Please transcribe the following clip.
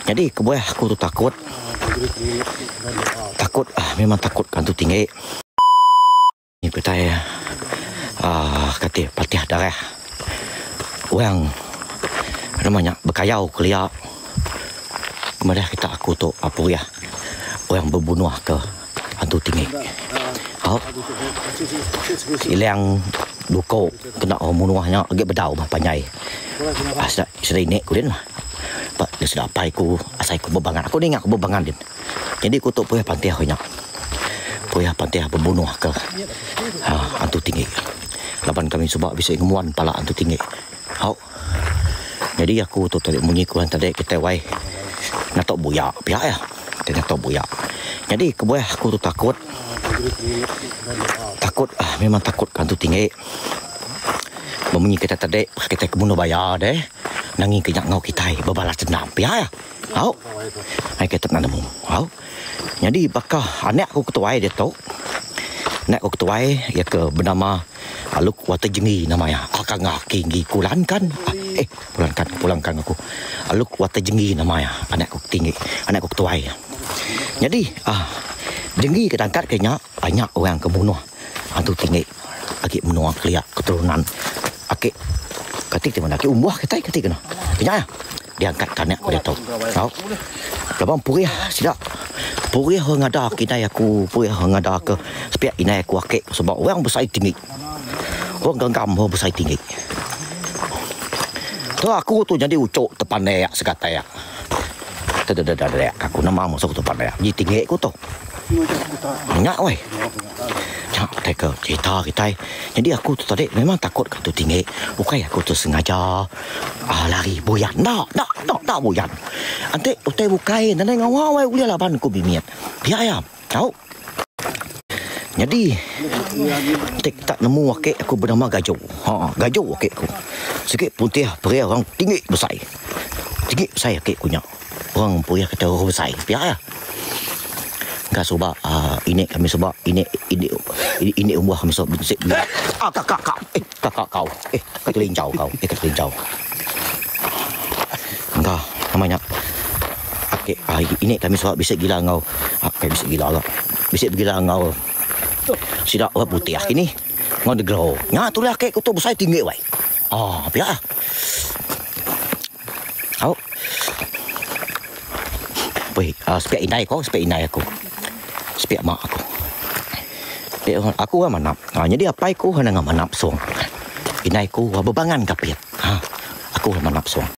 Jadi kebuah aku tu takut. Memang takut hantu tinggi. Ni kita kata patih darah. Orang namanya berkayau kelia. Kemudian kita aku tu apa ya? Orang berbunuh ke hantu tinggi. Hilang duko kena orang bunuhnya agak berdau panjai. Sudah ini kemudian Pak dia sudah apa aku asai aku bebangan. Aku ni ingat aku bebangan din. Jadi aku tu punya pantai banyak. Punya pantai berbunuh ke hantu tinggi. Lapan kami sebab bisa ngemuan pala hantu tinggi. Jadi aku tu tadi bunyi kuan tadi kita wai natok buya pihak ya. Kita natok buya. Jadi kebuah aku tu takut. Memang takut hantu tinggi. Bunyi kita tadi kita kebunuh bayar deh. Nangi kenyak ngau kita berbalas dendam pihak ya. Hai kita nak nemu. Jadi bakal anak aku ketuai dia tu. Anak aku ketuai ya ke bernama Aluk Watajengi namanya. Akang ngaki kulankan. Pulangkan aku. Aluk Watajengi namanya. Anak aku tinggi. Anak aku ketuai. Jadi Jengi ketangkat kayaknya banyak orang kebunuh hantu tinggi. Akik menua kelia keturunan. Akik ketik di mana? Akik umbuh ketik kena. Kayaknya dia angkat kanak aku dia tahu. Lepas purih sidak. Purih ngada kita aku purih ngada ke sepiak inai aku akik sebab orang besar tinggi. Orang genggam orang besar tinggi. Tu aku tu jadi ucuk depan dia sekata ya. Aku nama masuk depan dia. Ji tinggi aku tu. Banyak weh. Teka cerita kita. Jadi aku tu tadi memang takut kat tu tinggi. Bukan aku tu sengaja lari boyan. Tak boyan. Ante utai bukai nanai ngawai ulia laban ku bimiat. Biar ya. Tahu. Jadi tak nemu wakil aku bernama Gajo. Gajo wakil aku. Sikit putih pria orang tinggi besar. Tinggi besar wakil punya. Orang pria kata orang besar. Biar ya. Enggak sebab ini kami sebab ini umur kami sebab bisik kakak kau kelincau kau kelincau enggak namanya ini kami sebab bisik gila ngau bisik gila ngau sidak orang putih ini ngau degro nya tu lah kek tu besar tinggi wai biar sepiak inai aku sepiak mak aku aku manap jadi apa aku hanya manap song inai ku bebangan kapit aku manap song